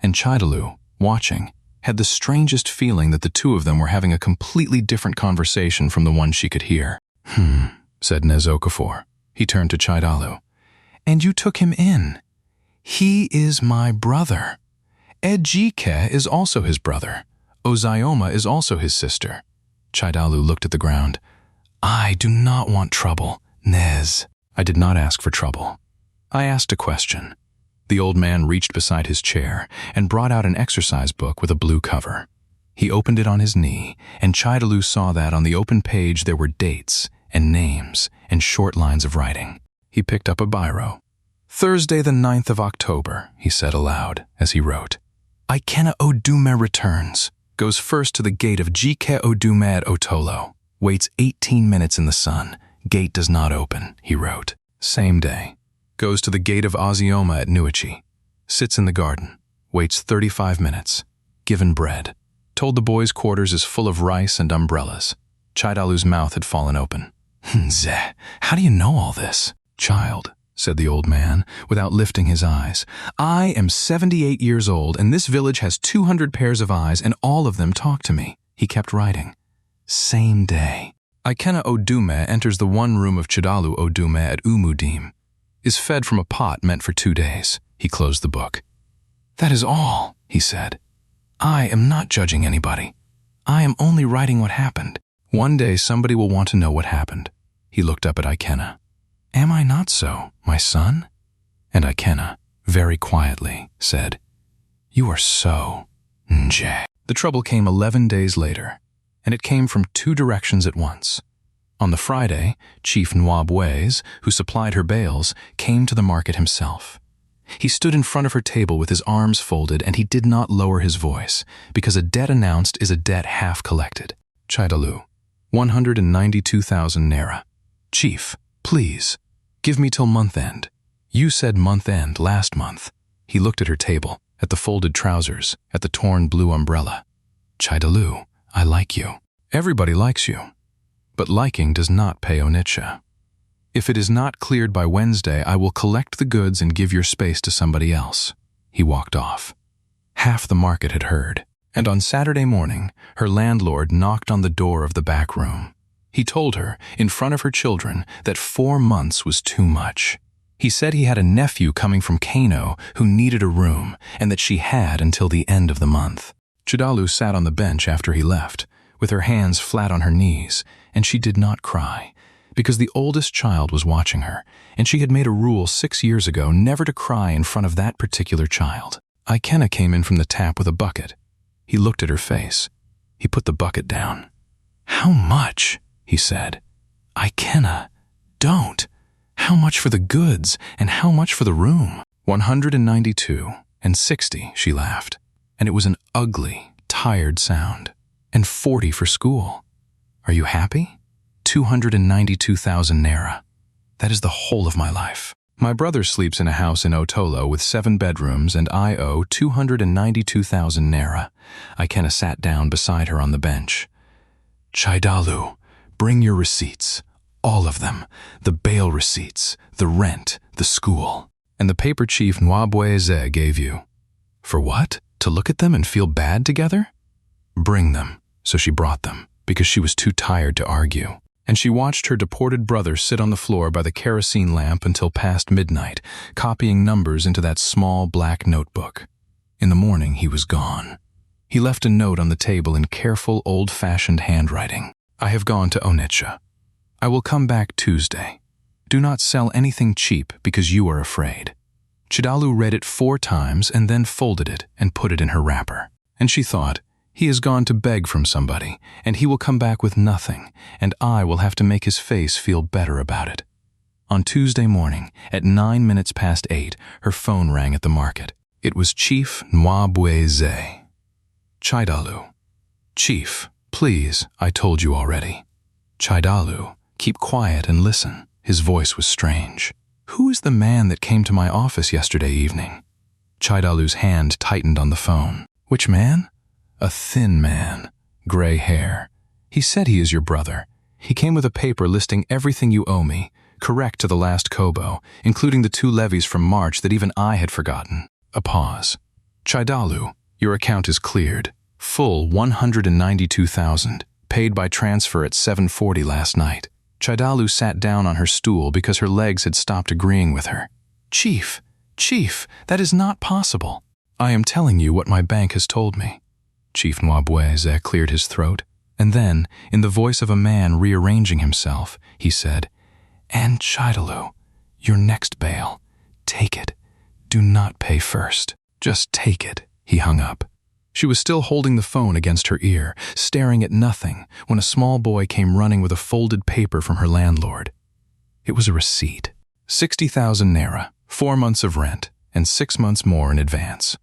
And Chidalu, watching, had the strangest feeling that the two of them were having a completely different conversation from the one she could hear. Said Nnewi Okafor. He turned to Chidalu. And you took him in. He is my brother. Ejike is also his brother. Ozioma is also his sister. Chidalu looked at the ground. I do not want trouble, Nez. I did not ask for trouble. I asked a question. The old man reached beside his chair and brought out an exercise book with a blue cover. He opened it on his knee, and Chidalu saw that on the open page there were dates and names and short lines of writing. He picked up a biro. Thursday the 9th of October, he said aloud as he wrote. Ikenna Odume returns, goes first to the gate of Jike Odume at Otolo. Waits 18 minutes in the sun. Gate does not open, he wrote. Same day. Goes to the gate of Ozioma at Nnewi. Sits in the garden. Waits 35 minutes. Given bread. Told the boys' quarters is full of rice and umbrellas. Chidalu's mouth had fallen open. Zeh, how do you know all this? Child, said the old man, without lifting his eyes. I am 78 years old, and this village has 200 pairs of eyes, and all of them talk to me. He kept writing. Same day. Ikenna Odume enters the one room of Chidalu Odume at Umudim. Is fed from a pot meant for 2 days. He closed the book. That is all, he said. I am not judging anybody. I am only writing what happened. One day somebody will want to know what happened. He looked up at Ikenna. Am I not so, my son? And Ikenna, very quietly, said, You are so, Nje. The trouble came 11 days later, and it came from 2 directions at once. On the Friday, Chief Nwabwes, who supplied her bales, came to the market himself. He stood in front of her table with his arms folded, and he did not lower his voice, because a debt announced is a debt half collected. Chidalu, 192,000 naira. Chief, please, give me till month end. You said month end last month. He looked at her table, at the folded trousers, at the torn blue umbrella. Chidalu, I like you. Everybody likes you. But liking does not pay onitsha. If it is not cleared by Wednesday, I will collect the goods and give your space to somebody else. He walked off. Half the market had heard, and on Saturday morning, her landlord knocked on the door of the back room. He told her, in front of her children, that 4 months was too much. He said he had a nephew coming from Kano who needed a room, and that she had until the end of the month. Chidalu sat on the bench after he left, with her hands flat on her knees, and she did not cry, because the oldest child was watching her, and she had made a rule 6 years ago never to cry in front of that particular child. Ikenna came in from the tap with a bucket. He looked at her face. He put the bucket down. "How much?" he said. "Ikenna, don't. How much for the goods, and how much for the room?" 192 and 60, she laughed. And it was an ugly, tired sound. And 40 for school. Are you happy? 292,000 naira. That is the whole of my life. My brother sleeps in a house in Otolo with 7 bedrooms, and I owe 292,000 naira. Ikenna sat down beside her on the bench. "Chidalu, bring your receipts. All of them. The bail receipts, the rent, the school. And the paper chief Nnewi gave you. For what? To look at them and feel bad together? Bring them." So she brought them, because she was too tired to argue. And she watched her deported brother sit on the floor by the kerosene lamp until past midnight, copying numbers into that small black notebook. In the morning, he was gone. He left a note on the table in careful, old-fashioned handwriting. "I have gone to Onitsha. I will come back Tuesday. Do not sell anything cheap because you are afraid." Chidalu read it 4 times and then folded it and put it in her wrapper. And she thought, he has gone to beg from somebody, and he will come back with nothing, and I will have to make his face feel better about it. On Tuesday morning, at 9 minutes past 8, her phone rang at the market. It was Chief Nnewi. "Chidalu." "Chief, please, I told you already." "Chidalu, keep quiet and listen." His voice was strange. "Who is the man that came to my office yesterday evening?" Chidalu's hand tightened on the phone. "Which man?" "A thin man, gray hair. He said he is your brother. He came with a paper listing everything you owe me, correct to the last kobo, including the 2 levies from March that even I had forgotten." A pause. "Chidalu, your account is cleared. Full 192,000, paid by transfer at 7:40 last night." Chidalu sat down on her stool because her legs had stopped agreeing with her. Chief, that is not possible." "I am telling you what my bank has told me." Chief Nnewi cleared his throat, and then, in the voice of a man rearranging himself, he said, "And Chidalu, your next bail, take it. Do not pay first. Just take it." He hung up. She was still holding the phone against her ear, staring at nothing, when a small boy came running with a folded paper from her landlord. It was a receipt. 60,000 naira, 4 months of rent, and 6 months more in advance.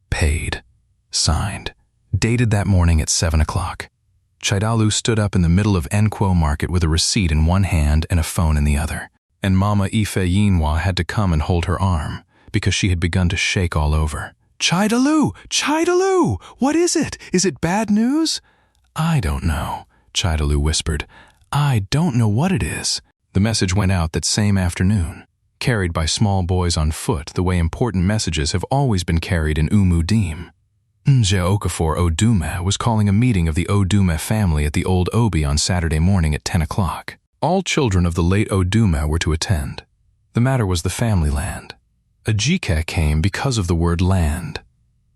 Paid. Signed. Dated that morning at 7 o'clock. Chidalu stood up in the middle of Nkwo Market with a receipt in one hand and a phone in the other. And Mama Ikenna had to come and hold her arm, because she had begun to shake all over. "Chidalu! What is it? Is it bad news?" "I don't know," Chidalu whispered. "I don't know what it is." The message went out that same afternoon, carried by small boys on foot the way important messages have always been carried in Umudim. Nnewi Odume was calling a meeting of the Odume family at the Old Obi on Saturday morning at 10 o'clock. All children of the late Odume were to attend. The matter was the family land. Okrika came because of the word land.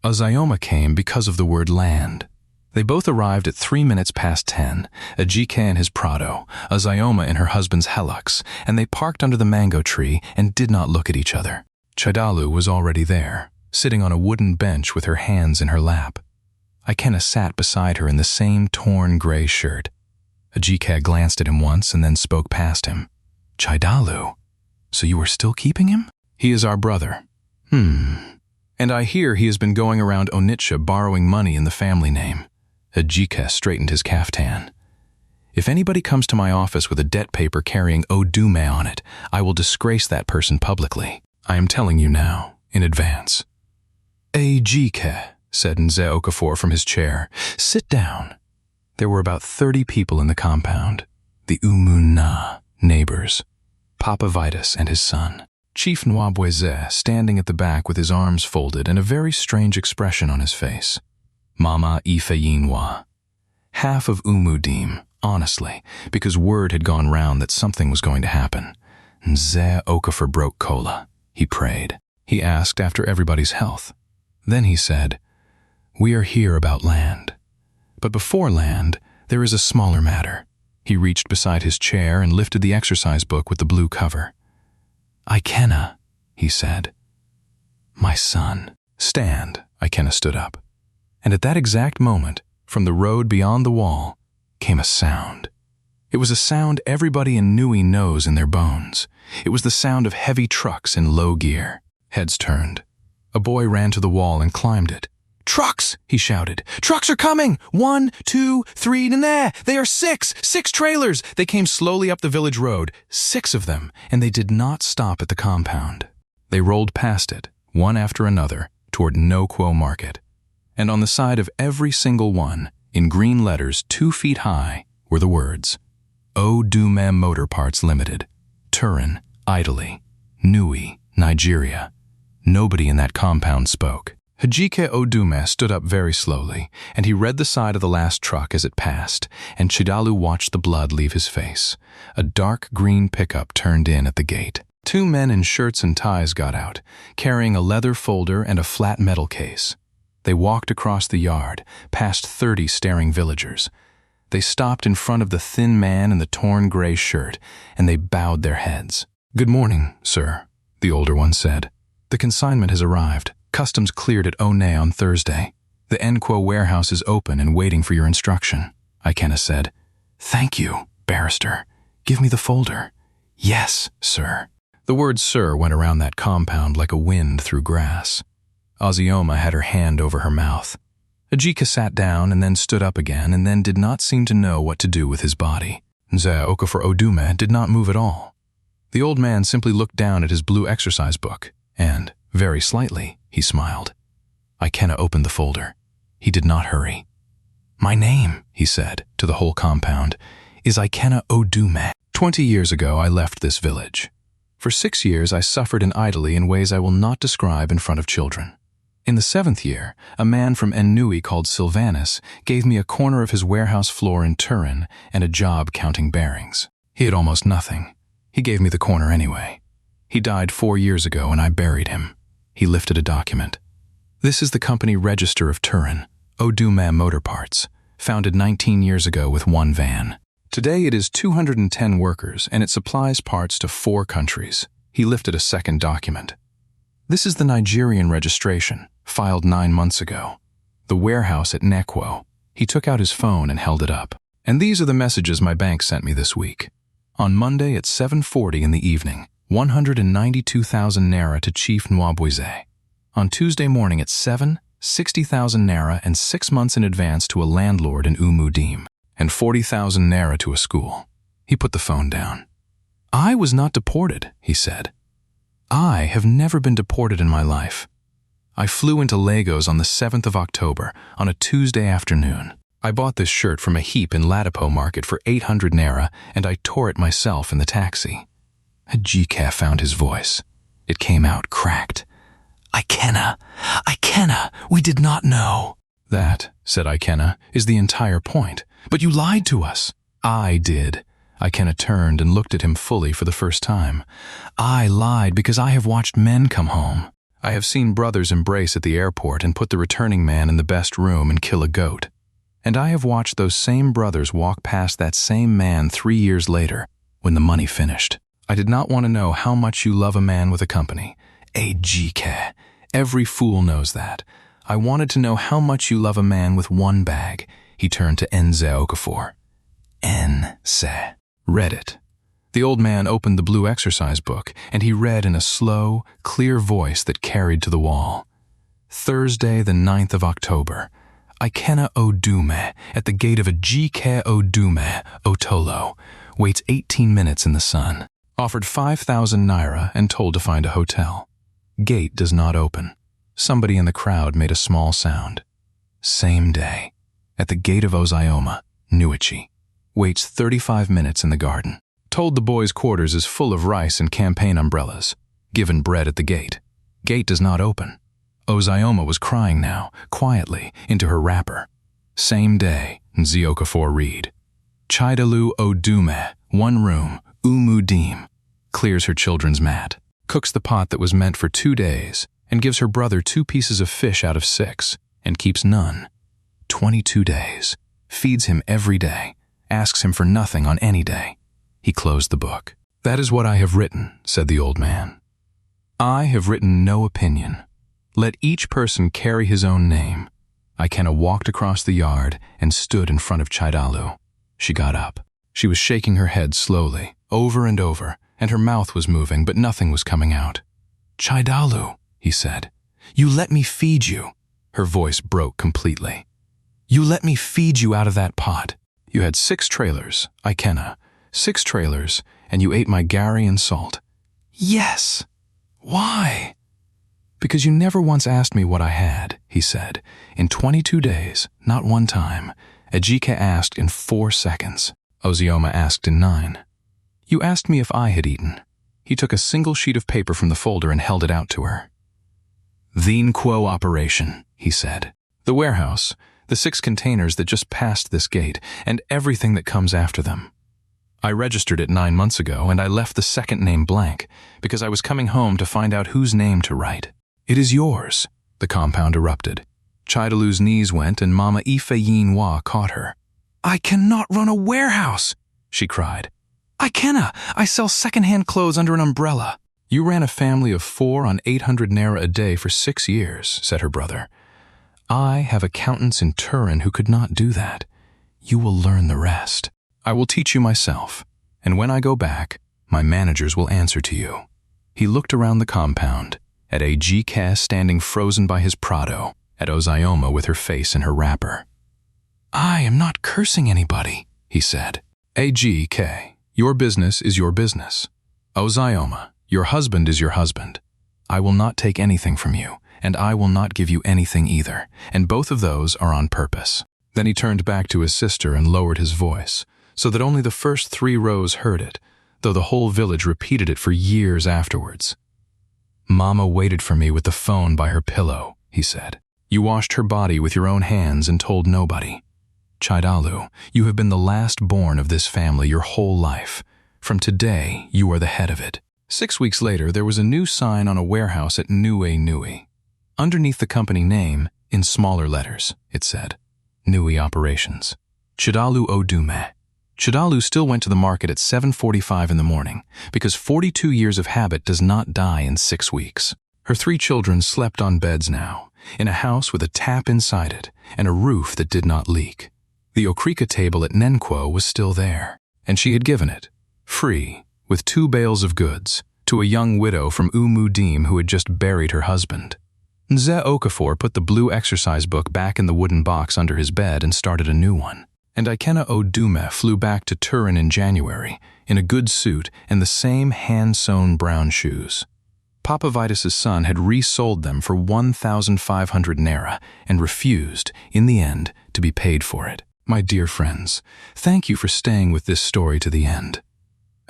Uzzioma came because of the word land. They both arrived at 3 minutes past 10, Okrika in his Prado, Uzzioma in her husband's Hilux, and they parked under the mango tree and did not look at each other. Chidalu was already there, sitting on a wooden bench with her hands in her lap. Ikenna sat beside her in the same torn gray shirt. Okrika glanced at him once and then spoke past him. "Chidalu, so you are still keeping him?" "He is our brother." "And I hear he has been going around Onitsha borrowing money in the family name." Okrika straightened his kaftan. "If anybody comes to my office with a debt paper carrying Odume on it, I will disgrace that person publicly. I am telling you now, in advance." "Okrika," said Nnewi from his chair. "Sit down." There were about 30 people in the compound. The Umuna neighbors. Papa Vitus and his son. Chief Nnewi standing at the back with his arms folded and a very strange expression on his face. Mama Ikenna. Half of Umudim, honestly, because word had gone round that something was going to happen. Nnewi broke cola. He prayed. He asked after everybody's health. Then he said, "We are here about land. But before land, there is a smaller matter. He reached beside his chair and lifted the exercise book with the blue cover. "Ikenna," he said. "My son." "Stand." Ikenna stood up. And at that exact moment, from the road beyond the wall, came a sound. It was a sound everybody in Nnewi knows in their bones. It was the sound of heavy trucks in low gear. Heads turned. A boy ran to the wall and climbed it. "Trucks!" he shouted. "Trucks are coming! 1, 2, 3, nah! They are 6! 6 trailers!" They came slowly up the village road, 6 of them, and they did not stop at the compound. They rolled past it, one after another, toward Nnewi Market. And on the side of every single one, in green letters 2 feet high, were the words, Odume Motor Parts Limited, Turin, Italy, Nnewi, Nigeria. Nobody in that compound spoke. Ikenna Odume stood up very slowly, and he read the side of the last truck as it passed, and Chidalu watched the blood leave his face. A dark green pickup turned in at the gate. 2 men in shirts and ties got out, carrying a leather folder and a flat metal case. They walked across the yard, past 30 staring villagers. They stopped in front of the thin man in the torn gray shirt, and they bowed their heads. "Good morning, sir," the older one said. "The consignment has arrived. Customs cleared at One on Thursday. The Nnewi warehouse is open and waiting for your instruction," Ikenna said. "Thank you, barrister. Give me the folder." "Yes, sir." The word "sir" went around that compound like a wind through grass. Ozioma had her hand over her mouth. Ikenna sat down and then stood up again and then did not seem to know what to do with his body. Nnewi Odume did not move at all. The old man simply looked down at his blue exercise book and, very slightly, he smiled. Ikenna opened the folder. He did not hurry. "My name," he said, to the whole compound, "is Ikenna Odume. 20 years ago I left this village. For 6 years I suffered in Italy in ways I will not describe in front of children. In the 7th year, a man from Nnewi called Sylvanus gave me a corner of his warehouse floor in Turin and a job counting bearings. He had almost nothing. He gave me the corner anyway. He died 4 years ago and I buried him." He lifted a document. "This is the company register of Turin, Odume Motor Parts, founded 19 years ago with 1 van. Today it is 210 workers and it supplies parts to 4 countries. He lifted a second document. "This is the Nigerian registration, filed 9 months ago. The warehouse at Nnewi." He took out his phone and held it up. "And these are the messages my bank sent me this week. On Monday at 7:40 in the evening, 192,000 naira to Chief Nwabueze. On Tuesday morning at 7, 60,000 naira and 6 months in advance to a landlord in Umudim, and 40,000 naira to a school." He put the phone down. "I was not deported," he said. "I have never been deported in my life. I flew into Lagos on the 7th of October, on a Tuesday afternoon. I bought this shirt from a heap in Ladipo Market for 800 naira, and I tore it myself in the taxi." Ikenna found his voice. It came out cracked. "Ikenna, Ikenna, we did not know." "That," said Ikenna, "is the entire point. But you lied to us." "I did." Ikenna turned and looked at him fully for the first time. "I lied because I have watched men come home. I have seen brothers embrace at the airport and put the returning man in the best room and kill a goat. And I have watched those same brothers walk past that same man 3 years later, when the money finished. I did not want to know how much you love a man with a company. Ikenna. Every fool knows that. I wanted to know how much you love a man with 1 bag." He turned to Nze. "Nse." "Read it." The old man opened the blue exercise book, and he read in a slow, clear voice that carried to the wall. "Thursday, the 9th of October. Ikenna Odume, at the gate of Ikenna Odume, Otolo, waits 18 minutes in the sun. Offered 5,000 naira and told to find a hotel. Gate does not open. Somebody in the crowd made a small sound. Same day, at the gate of Ozioma, Nnewi. Waits 35 minutes in the garden. Told the boys' quarters is full of rice and campaign umbrellas. Given bread at the gate. Gate does not open. Ozioma was crying now, quietly, into her wrapper. Same day, Nze read. Chidalu Odume, 1 room, Umudim. Clears her children's mat. Cooks the pot that was meant for 2 days, and gives her brother 2 pieces of fish out of 6, and keeps none. 22 days. Feeds him every day, asks him for nothing on any day. He closed the book. "That is what I have written," said the old man. "I have written no opinion. Let each person carry his own name." Ikenna walked across the yard and stood in front of Chidalu. She got up. She was shaking her head slowly, over and over, and her mouth was moving, but nothing was coming out. "Chidalu," he said, "you let me feed you." Her voice broke completely. "You let me feed you out of that pot. You had 6 trailers, Ikenna, 6 trailers, and you ate my gari and salt." "Yes." "Why?" "Because you never once asked me what I had," he said. "In 22 days, not one time. Okrika asked in 4 seconds. Ozioma asked in 9. You asked me if I had eaten." He took a single sheet of paper from the folder and held it out to her. "The Nnewi operation," he said. "The warehouse, the 6 containers that just passed this gate, and everything that comes after them. I registered it 9 months ago, and I left the second name blank, because I was coming home to find out whose name to write." "It is yours," the compound erupted. Chidalu's knees went, and Mama Ife caught her. "I cannot run a warehouse," she cried. "Ikenna, I sell second-hand clothes under an umbrella." "You ran a family of 4 on 800 naira a day for 6 years, said her brother. "I have accountants in Turin who could not do that. You will learn the rest. I will teach you myself, and when I go back, my managers will answer to you." He looked around the compound, at Okrika standing frozen by his Prado, at Ozioma with her face in her wrapper. "I am not cursing anybody," he said. "Okrika, your business is your business. Ozioma, your husband is your husband. I will not take anything from you, and I will not give you anything either, and both of those are on purpose." Then he turned back to his sister and lowered his voice, so that only the first 3 rows heard it, though the whole village repeated it for years afterwards. "Mama waited for me with the phone by her pillow," he said. "You washed her body with your own hands and told nobody. Chidalu, you have been the last born of this family your whole life. From today, you are the head of it." 6 weeks later, there was a new sign on a warehouse at Nnewi. Underneath the company name, in smaller letters, it said, "Nnewi Operations. Chidalu Odume." Chidalu still went to the market at 7:45 in the morning, because 42 years of habit does not die in 6 weeks. Her 3 children slept on beds now, in a house with a tap inside it and a roof that did not leak. The okrika table at Nnewi was still there, and she had given it, free, with 2 bales of goods, to a young widow from Umudim who had just buried her husband. Nze Okafor put the blue exercise book back in the wooden box under his bed and started a new one. And Ikenna Odume flew back to Turin in January, in a good suit and the same hand-sewn brown shoes. Papa Vitus's son had resold them for 1,500 naira and refused, in the end, to be paid for it. My dear friends, thank you for staying with this story to the end.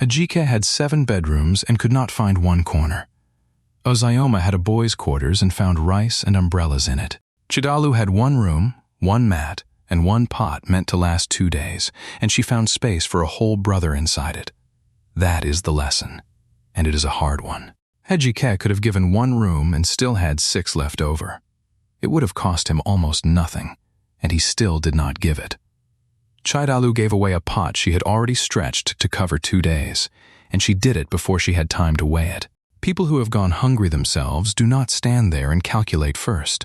Okrika had 7 bedrooms and could not find one corner. Ozioma had a boys' quarters and found rice and umbrellas in it. Chidalu had 1 room, 1 mat, and 1 pot meant to last 2 days, and she found space for a whole brother inside it. That is the lesson, and it is a hard one. Okrika could have given 1 room and still had 6 left over. It would have cost him almost nothing, and he still did not give it. Chidalu gave away a pot she had already stretched to cover 2 days, and she did it before she had time to weigh it. People who have gone hungry themselves do not stand there and calculate first.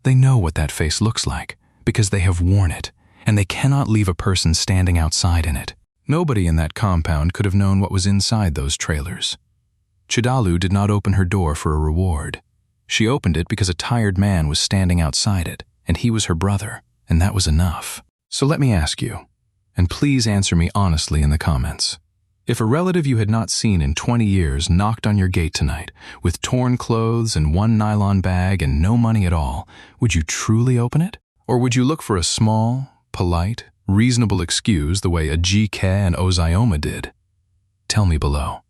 They know what that face looks like, because they have worn it, and they cannot leave a person standing outside in it. Nobody in that compound could have known what was inside those trailers. Chidalu did not open her door for a reward. She opened it because a tired man was standing outside it, and he was her brother, and that was enough. So let me ask you, and please answer me honestly in the comments. If a relative you had not seen in 20 years knocked on your gate tonight, with torn clothes and 1 nylon bag and no money at all, would you truly open it? Or would you look for a small, polite, reasonable excuse the way Okrika and Ozioma did? Tell me below.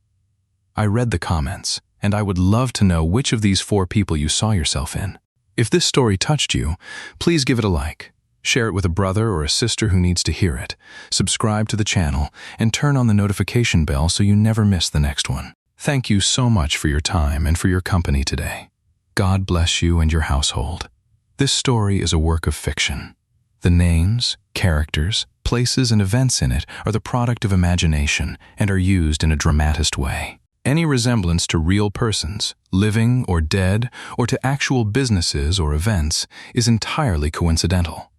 I read the comments, and I would love to know which of these 4 people you saw yourself in. If this story touched you, please give it a like. Share it with a brother or a sister who needs to hear it. Subscribe to the channel, and turn on the notification bell so you never miss the next one. Thank you so much for your time and for your company today. God bless you and your household. This story is a work of fiction. The names, characters, places, and events in it are the product of imagination and are used in a dramatist way. Any resemblance to real persons, living or dead, or to actual businesses or events, is entirely coincidental.